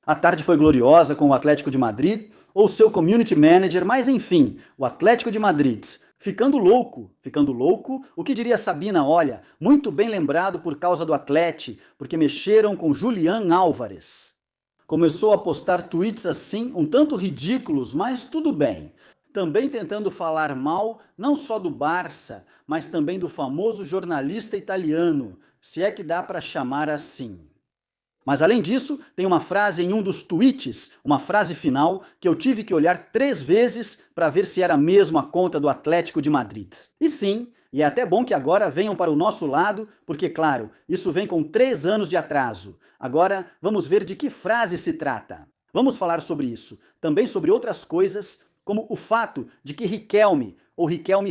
A tarde foi gloriosa com o Atlético de Madrid, ou seu community manager, mas enfim, o Atlético de Madrid. Ficando louco, o que diria Sabina? Olha, muito bem lembrado por causa do Atlético, porque mexeram com Julián Álvares. Começou a postar tweets assim, um tanto ridículos, mas tudo bem. Também tentando falar mal, não só do Barça, mas também do famoso jornalista italiano, se é que dá para chamar assim. Mas além disso, tem uma frase em um dos tweets, uma frase final, que eu tive que olhar 3 vezes para ver se era mesmo a conta do Atlético de Madrid. E sim, e é até bom que agora venham para o nosso lado, porque claro, isso vem com 3 anos de atraso. Agora vamos ver de que frase se trata. Vamos falar sobre isso, também sobre outras coisas, como o fato de que Riquelme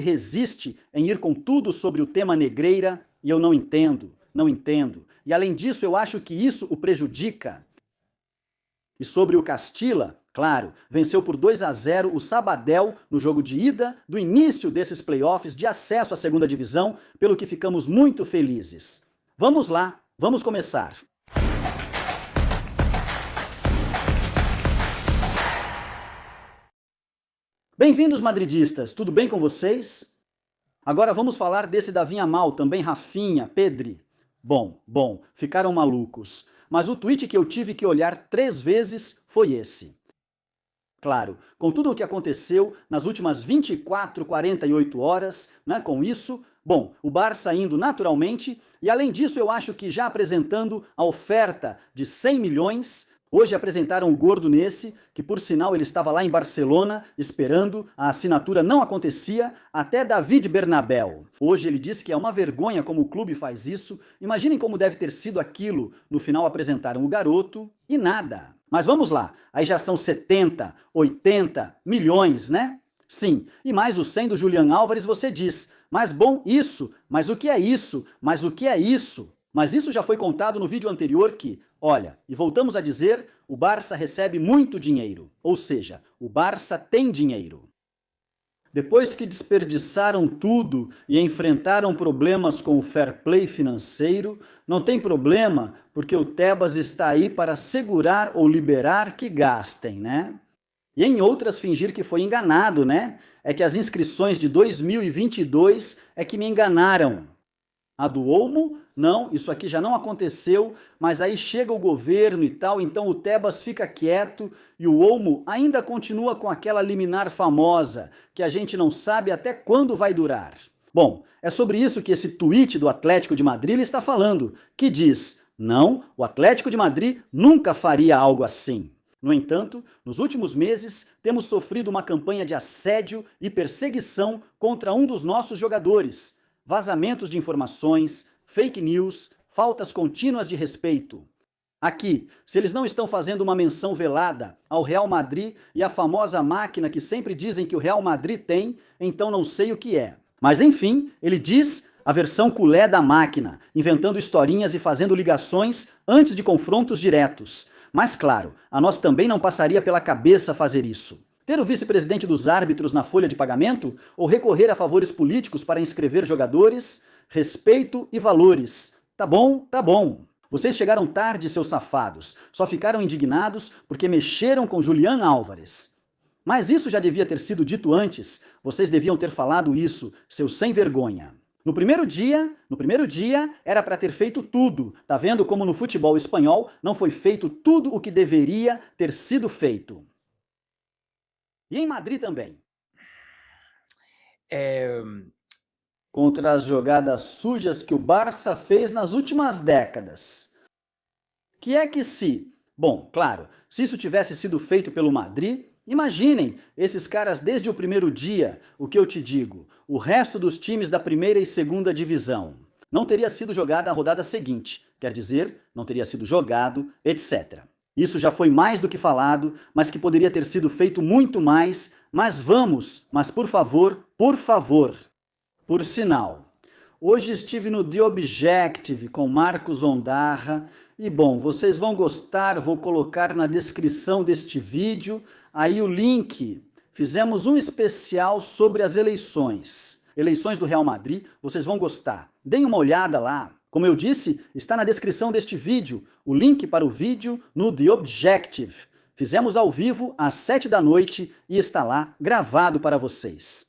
resiste em ir com tudo sobre o tema negreira, e eu não entendo. E além disso, eu acho que isso o prejudica. E sobre o Castilla, claro, venceu por 2-0 o Sabadell no jogo de ida do início desses playoffs de acesso à segunda divisão, pelo que ficamos muito felizes. Vamos lá, vamos começar. Bem-vindos, madridistas, tudo bem com vocês? Agora vamos falar desse Davi Amal, também Rafinha, Pedri. Bom, ficaram malucos. Mas o tweet que eu tive que olhar 3 vezes foi esse. Claro, com tudo o que aconteceu nas últimas 24, 48 horas, né, com isso, o Barça indo naturalmente, e além disso eu acho que já apresentando a oferta de 100 milhões, hoje apresentaram o gordo nesse, que por sinal ele estava lá em Barcelona, esperando, a assinatura não acontecia, até David Bernabéu. Hoje ele disse que é uma vergonha como o clube faz isso, imaginem como deve ter sido aquilo, no final apresentaram o garoto e nada. Mas vamos lá, aí já são 70, 80 milhões, né? Sim, e mais os 100 do Julián Álvares você diz, mas mas o que é isso? Mas o que é isso? Mas isso já foi contado no vídeo anterior que, olha, e voltamos a dizer, o Barça recebe muito dinheiro, ou seja, o Barça tem dinheiro. Depois que desperdiçaram tudo e enfrentaram problemas com o fair play financeiro, não tem problema, porque o Tebas está aí para segurar ou liberar que gastem, né? E em outras fingir que foi enganado, né? É que as inscrições de 2022 é que me enganaram. A do Olmo, não, isso aqui já não aconteceu, mas aí chega o governo e tal, então o Tebas fica quieto e o Olmo ainda continua com aquela liminar famosa, que a gente não sabe até quando vai durar. Bom, é sobre isso que esse tweet do Atlético de Madrid está falando, que diz, não, o Atlético de Madrid nunca faria algo assim. No entanto, nos últimos meses, temos sofrido uma campanha de assédio e perseguição contra um dos nossos jogadores, vazamentos de informações, fake news, faltas contínuas de respeito. Aqui, se eles não estão fazendo uma menção velada ao Real Madrid e à famosa máquina que sempre dizem que o Real Madrid tem, então não sei o que é. Mas enfim, ele diz a versão culé da máquina, inventando historinhas e fazendo ligações antes de confrontos diretos. Mas claro, a nós também não passaria pela cabeça fazer isso. Ter o vice-presidente dos árbitros na folha de pagamento ou recorrer a favores políticos para inscrever jogadores? Respeito e valores. Tá bom, tá bom. Vocês chegaram tarde, seus safados. Só ficaram indignados porque mexeram com Julián Álvares. Mas isso já devia ter sido dito antes. Vocês deviam ter falado isso, seus sem vergonha. No primeiro dia, era para ter feito tudo. Tá vendo como no futebol espanhol não foi feito tudo o que deveria ter sido feito? E em Madrid também. Contra as jogadas sujas que o Barça fez nas últimas décadas. Que é que se... Bom, claro, se isso tivesse sido feito pelo Madrid, imaginem, esses caras desde o primeiro dia, o que eu te digo, o resto dos times da primeira e segunda divisão. Não teria sido jogada a rodada seguinte, quer dizer, não teria sido jogado, etc. Isso já foi mais do que falado, mas que poderia ter sido feito muito mais, mas por favor, Por sinal, hoje estive no The Objective com Marcos Ondarra e bom, vocês vão gostar, vou colocar na descrição deste vídeo aí o link. Fizemos um especial sobre as eleições do Real Madrid, vocês vão gostar. Deem uma olhada lá. Como eu disse, está na descrição deste vídeo, o link para o vídeo no The Objective. Fizemos ao vivo às 7 da noite e está lá gravado para vocês.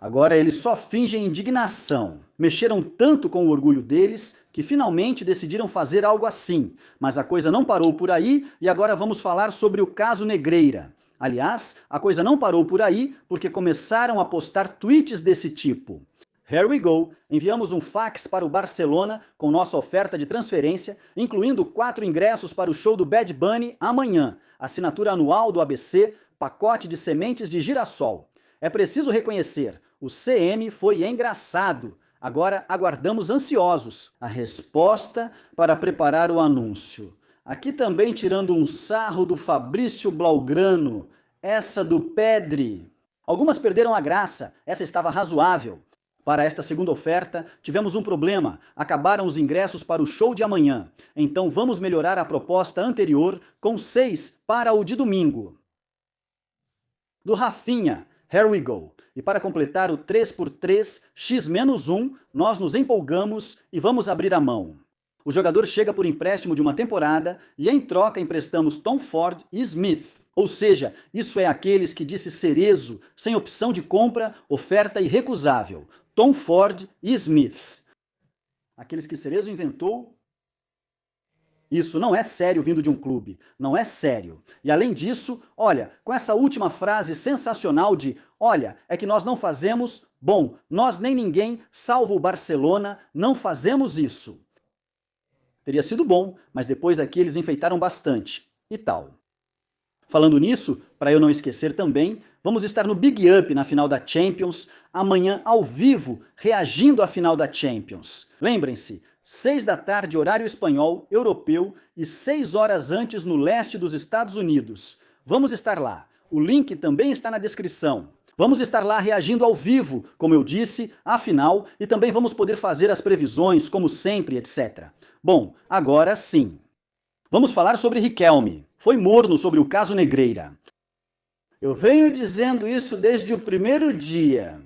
Agora eles só fingem indignação. Mexeram tanto com o orgulho deles que finalmente decidiram fazer algo assim. Mas a coisa não parou por aí e agora vamos falar sobre o caso Negreira. Aliás, a coisa não parou por aí porque começaram a postar tweets desse tipo. Here we go! Enviamos um fax para o Barcelona com nossa oferta de transferência, incluindo 4 ingressos para o show do Bad Bunny amanhã, assinatura anual do ABC, pacote de sementes de girassol. É preciso reconhecer, o CM foi engraçado. Agora aguardamos ansiosos a resposta para preparar o anúncio. Aqui também tirando um sarro do Fabrício Blaugrano, essa do Pedri. Algumas perderam a graça, essa estava razoável. Para esta segunda oferta, tivemos um problema, acabaram os ingressos para o show de amanhã. Então vamos melhorar a proposta anterior com 6 para o de domingo. Do Rafinha, here we go. E para completar o 3x3 x-1, nós nos empolgamos e vamos abrir a mão. O jogador chega por empréstimo de uma temporada e em troca emprestamos Tom Ford e Smith. Ou seja, isso é aqueles que disse Cerezo, sem opção de compra, oferta irrecusável. Tom Ford e Smith. Aqueles que Cerezo inventou. Isso não é sério vindo de um clube, não é sério. E além disso, olha, com essa última frase sensacional de olha, é que nós não fazemos, bom, nós nem ninguém, salvo o Barcelona, não fazemos isso. Teria sido bom, mas depois aqui eles enfeitaram bastante. E tal. Falando nisso, para eu não esquecer também, vamos estar no Big Up na final da Champions, amanhã ao vivo, reagindo à final da Champions. Lembrem-se, 6 da tarde, horário espanhol, europeu, e 6 horas antes no leste dos Estados Unidos. Vamos estar lá. O link também está na descrição. Vamos estar lá reagindo ao vivo, como eu disse, à final, e também vamos poder fazer as previsões, como sempre, etc. Bom, agora sim. Vamos falar sobre Riquelme. Foi morno sobre o caso Negreira. Eu venho dizendo isso desde o primeiro dia.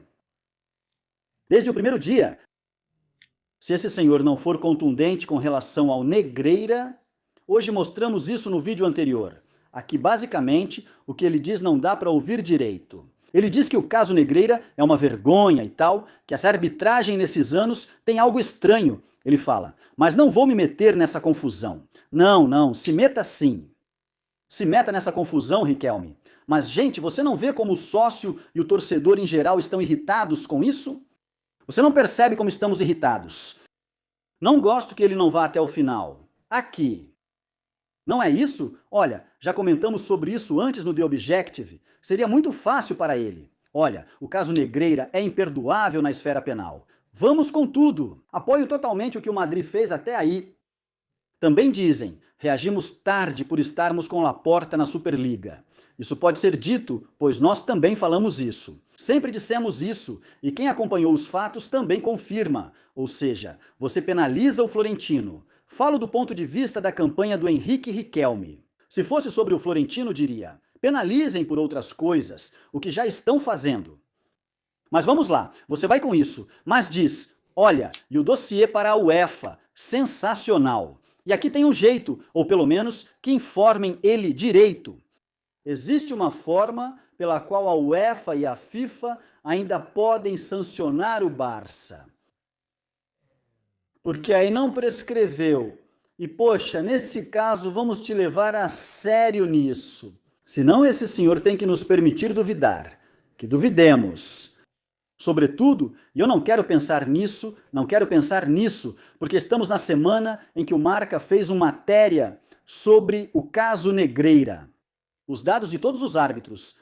Desde o primeiro dia. Se esse senhor não for contundente com relação ao Negreira, hoje mostramos isso no vídeo anterior. Aqui, basicamente, o que ele diz não dá para ouvir direito. Ele diz que o caso Negreira é uma vergonha e tal, que essa arbitragem nesses anos tem algo estranho. Ele fala, mas não vou me meter nessa confusão. Não, se meta sim. Se meta nessa confusão, Riquelme. Mas, gente, você não vê como o sócio e o torcedor em geral estão irritados com isso? Você não percebe como estamos irritados? Não gosto que ele não vá até o final. Aqui. Não é isso? Olha, já comentamos sobre isso antes no The Objective. Seria muito fácil para ele. Olha, o caso Negreira é imperdoável na esfera penal. Vamos com tudo. Apoio totalmente o que o Madrid fez até aí. Também dizem, reagimos tarde por estarmos com Laporta na Superliga. Isso pode ser dito, pois nós também falamos isso. Sempre dissemos isso, e quem acompanhou os fatos também confirma. Ou seja, você penaliza o Florentino. Falo do ponto de vista da campanha do Henrique Riquelme. Se fosse sobre o Florentino, diria, penalizem por outras coisas, o que já estão fazendo. Mas vamos lá, você vai com isso, mas diz, olha, e o dossiê para a UEFA, sensacional. E aqui tem um jeito, ou pelo menos que informem ele direito. Existe uma forma pela qual a UEFA e a FIFA ainda podem sancionar o Barça. Porque aí não prescreveu. E poxa, nesse caso vamos te levar a sério nisso. Senão esse senhor tem que nos permitir duvidar. Que duvidemos. Sobretudo, e eu não quero pensar nisso, porque estamos na semana em que o Marca fez uma matéria sobre o caso Negreira. Os dados de todos os árbitros.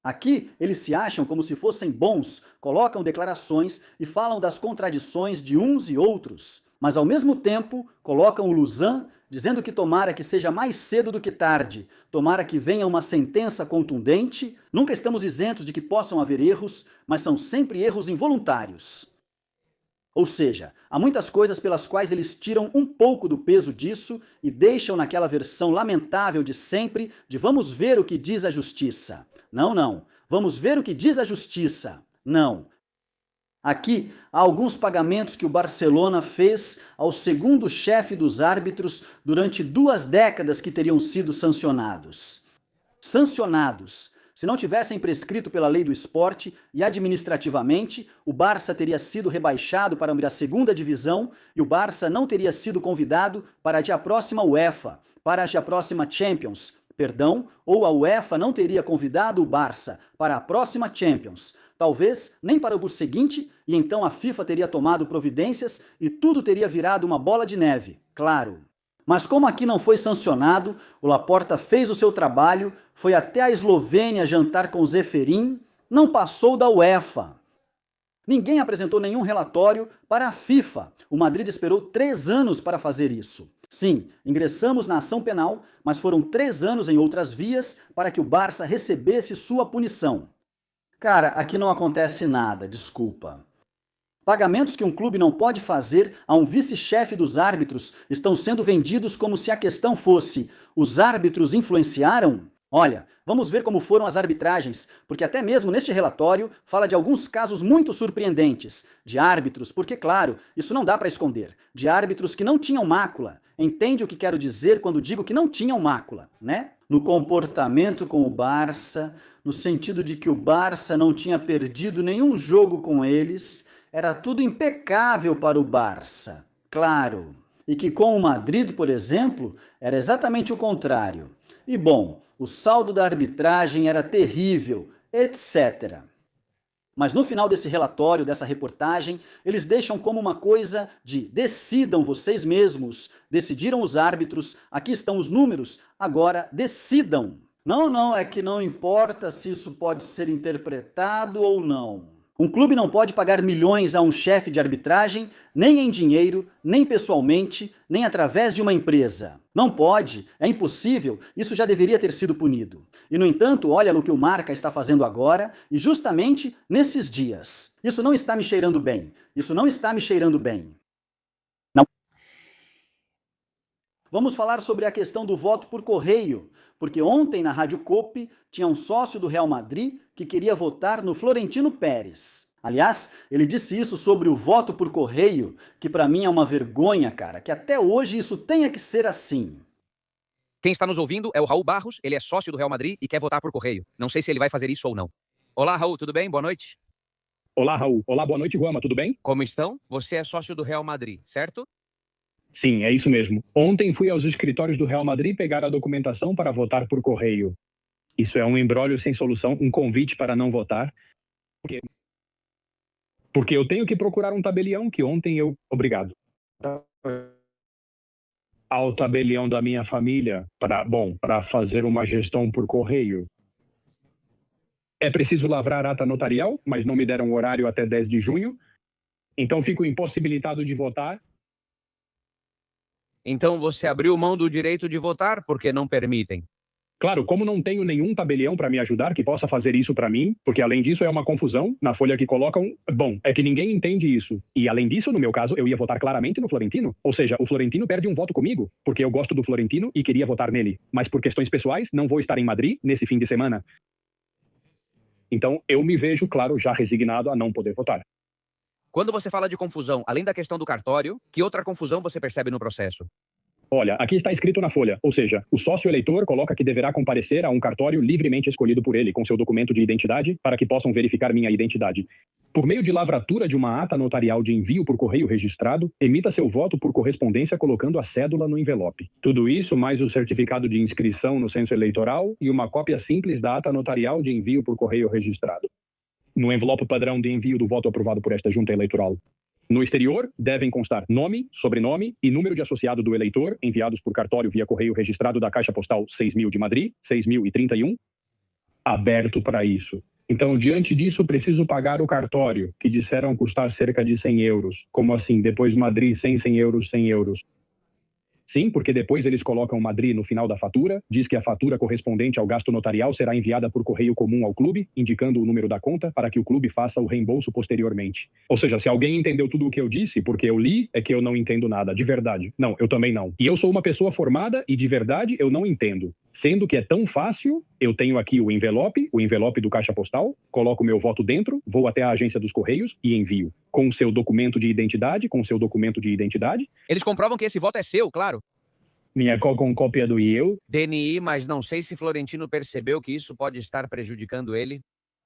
Aqui, eles se acham como se fossem bons, colocam declarações e falam das contradições de uns e outros. Mas, ao mesmo tempo, colocam o Lausanne, dizendo que tomara que seja mais cedo do que tarde, tomara que venha uma sentença contundente. Nunca estamos isentos de que possam haver erros, mas são sempre erros involuntários. Ou seja, há muitas coisas pelas quais eles tiram um pouco do peso disso e deixam naquela versão lamentável de sempre de vamos ver o que diz a justiça. Não, vamos ver o que diz a justiça. Não. Aqui há alguns pagamentos que o Barcelona fez ao segundo chefe dos árbitros durante 2 décadas que teriam sido sancionados. Sancionados. Se não tivessem prescrito pela lei do esporte e administrativamente, o Barça teria sido rebaixado para a segunda divisão e o Barça não teria sido convidado para a próxima UEFA, para a próxima Champions, perdão, ou a UEFA não teria convidado o Barça para a próxima Champions, talvez nem para o seguinte, e então a FIFA teria tomado providências e tudo teria virado uma bola de neve, claro. Mas como aqui não foi sancionado, o Laporta fez o seu trabalho, foi até a Eslovênia jantar com Zeferin, não passou da UEFA. Ninguém apresentou nenhum relatório para a FIFA. O Madrid esperou 3 anos para fazer isso. Sim, ingressamos na ação penal, mas foram 3 anos em outras vias para que o Barça recebesse sua punição. Cara, aqui não acontece nada, desculpa. Pagamentos que um clube não pode fazer a um vice-chefe dos árbitros estão sendo vendidos como se a questão fosse: os árbitros influenciaram? Olha, vamos ver como foram as arbitragens, porque até mesmo neste relatório fala de alguns casos muito surpreendentes, de árbitros, porque claro, isso não dá para esconder, de árbitros que não tinham mácula. Entende o que quero dizer quando digo que não tinham mácula, né? No comportamento com o Barça, no sentido de que o Barça não tinha perdido nenhum jogo com eles, era tudo impecável para o Barça, claro. E que com o Madrid, por exemplo, era exatamente o contrário. E bom, o saldo da arbitragem era terrível, etc. Mas no final desse relatório, dessa reportagem, eles deixam como uma coisa de decidam vocês mesmos, decidiram os árbitros, aqui estão os números, agora decidam. Não, é que não importa se isso pode ser interpretado ou não. Um clube não pode pagar milhões a um chefe de arbitragem, nem em dinheiro, nem pessoalmente, nem através de uma empresa. Não pode, é impossível, isso já deveria ter sido punido. E, no entanto, olha no que o Marca está fazendo agora, e justamente nesses dias. Isso não está me cheirando bem. Isso não está me cheirando bem. Não. Vamos falar sobre a questão do voto por correio, porque ontem na Rádio Cope tinha um sócio do Real Madrid que queria votar no Florentino Pérez. Aliás, ele disse isso sobre o voto por correio, que para mim é uma vergonha, cara, que até hoje isso tenha que ser assim. Quem está nos ouvindo é o Raul Barros, ele é sócio do Real Madrid e quer votar por correio. Não sei se ele vai fazer isso ou não. Olá, Raul, tudo bem? Boa noite. Olá, Raul. Olá, boa noite, Guama, tudo bem? Como estão? Você é sócio do Real Madrid, certo? Sim, é isso mesmo. Ontem fui aos escritórios do Real Madrid pegar a documentação para votar por correio. Isso é um imbróglio sem solução, um convite para não votar. Porque eu tenho que procurar um tabelião que ontem eu... Obrigado. Ao tabelião da minha família para fazer uma gestão por correio. É preciso lavrar ata notarial, mas não me deram horário até 10 de junho. Então fico impossibilitado de votar. Então você abriu mão do direito de votar porque não permitem? Claro, como não tenho nenhum tabelião para me ajudar que possa fazer isso para mim, porque além disso é uma confusão, na folha que colocam, bom, é que ninguém entende isso. E além disso, no meu caso, eu ia votar claramente no Florentino, ou seja, o Florentino perde um voto comigo, porque eu gosto do Florentino e queria votar nele, mas por questões pessoais não vou estar em Madrid nesse fim de semana. Então eu me vejo, claro, já resignado a não poder votar. Quando você fala de confusão, além da questão do cartório, que outra confusão você percebe no processo? Olha, aqui está escrito na folha, ou seja, o sócio eleitor coloca que deverá comparecer a um cartório livremente escolhido por ele, com seu documento de identidade, para que possam verificar minha identidade. Por meio de lavratura de uma ata notarial de envio por correio registrado, emita seu voto por correspondência colocando a cédula no envelope. Tudo isso mais o certificado de inscrição no censo eleitoral e uma cópia simples da ata notarial de envio por correio registrado. No envelope padrão de envio do voto aprovado por esta junta eleitoral. No exterior, devem constar nome, sobrenome e número de associado do eleitor, enviados por cartório via correio registrado da Caixa Postal 6.000 de Madrid, 6.031, aberto para isso. Então, diante disso, preciso pagar o cartório, que disseram custar cerca de 100 euros. Como assim? Depois Madrid, 100 euros, 100 euros. Sim, porque depois eles colocam Madrid no final da fatura, diz que a fatura correspondente ao gasto notarial será enviada por correio comum ao clube, indicando o número da conta para que o clube faça o reembolso posteriormente. Ou seja, se alguém entendeu tudo o que eu disse, porque eu li, é que eu não entendo nada, de verdade. Não, eu também não. E eu sou uma pessoa formada e de verdade eu não entendo. Sendo que é tão fácil, eu tenho aqui o envelope do caixa postal, coloco meu voto dentro, vou até a agência dos Correios e envio. Com o seu documento de identidade, Eles comprovam que esse voto é seu, claro. minha com cópia do IEU. DNI, mas não sei se Florentino percebeu que isso pode estar prejudicando ele.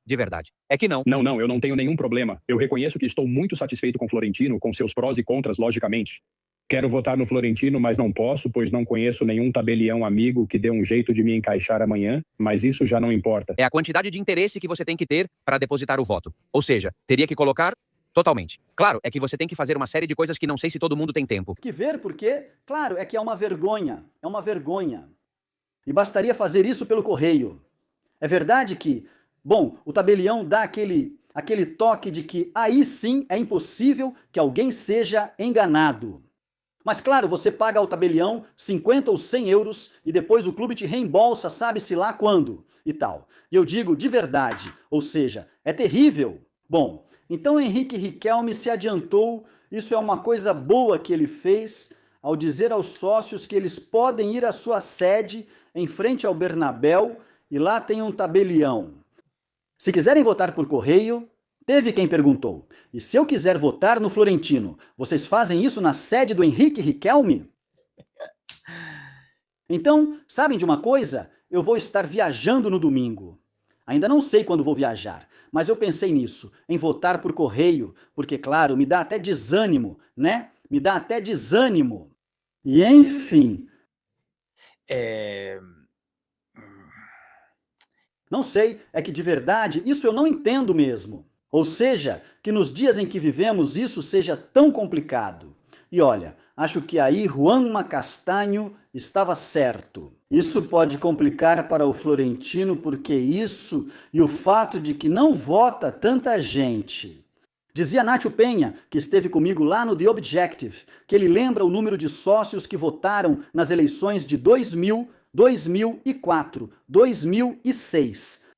De verdade. É que não. Não, eu não tenho nenhum problema. Eu reconheço que estou muito satisfeito com Florentino, com seus prós e contras, logicamente. Quero votar no Florentino, mas não posso, pois não conheço nenhum tabelião amigo que dê um jeito de me encaixar amanhã, mas isso já não importa. É a quantidade de interesse que você tem que ter para depositar o voto. Ou seja, teria que colocar totalmente. Claro, é que você tem que fazer uma série de coisas que não sei se todo mundo tem tempo. Que ver porque, claro, é que é uma vergonha. É uma vergonha. E bastaria fazer isso pelo correio. É verdade que, bom, o tabelião dá aquele toque de que aí sim é impossível que alguém seja enganado. Mas claro, você paga ao tabelião 50 ou 100 euros e depois o clube te reembolsa sabe-se lá quando e tal. E eu digo de verdade, ou seja, é terrível. Bom, então Henrique Riquelme se adiantou, isso é uma coisa boa que ele fez ao dizer aos sócios que eles podem ir à sua sede em frente ao Bernabéu e lá tem um tabelião. Se quiserem votar por correio, teve quem perguntou, e se eu quiser votar no Florentino, vocês fazem isso na sede do Henrique Riquelme? Então, sabem de uma coisa? Eu vou estar viajando no domingo. Ainda não sei quando vou viajar, mas eu pensei nisso, em votar por correio, porque, claro, me dá até desânimo, né? Me dá até desânimo. E, enfim... Não sei, é que de verdade isso eu não entendo mesmo. Ou seja, que nos dias em que vivemos isso seja tão complicado. E olha, acho que aí Juanma Castanho estava certo. Isso pode complicar para o Florentino porque isso e o fato de que não vota tanta gente. Dizia Nátio Penha, que esteve comigo lá no The Objective, que ele lembra o número de sócios que votaram nas eleições de 2000, 2004, 2006.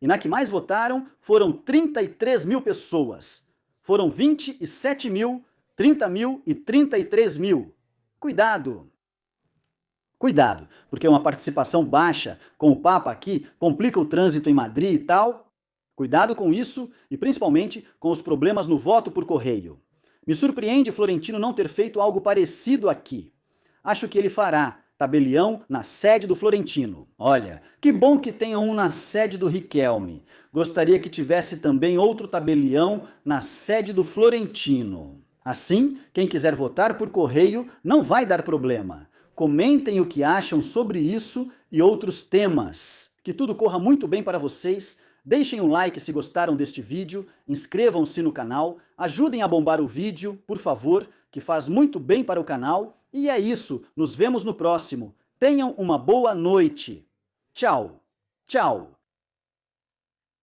E na que mais votaram foram 33 mil pessoas. Foram 27 mil, 30 mil e 33 mil. Cuidado! Cuidado, porque uma participação baixa com o Papa aqui complica o trânsito em Madrid e tal. Cuidado com isso e principalmente com os problemas no voto por correio. Me surpreende Florentino não ter feito algo parecido aqui. Acho que ele fará tabelião na sede do Florentino. Olha, que bom que tenha um na sede do Riquelme. Gostaria que tivesse também outro tabelião na sede do Florentino. Assim, quem quiser votar por correio não vai dar problema. Comentem o que acham sobre isso e outros temas. Que tudo corra muito bem para vocês. Deixem um like se gostaram deste vídeo, inscrevam-se no canal, ajudem a bombar o vídeo, por favor, que faz muito bem para o canal. E é isso, nos vemos no próximo. Tenham uma boa noite. Tchau, tchau.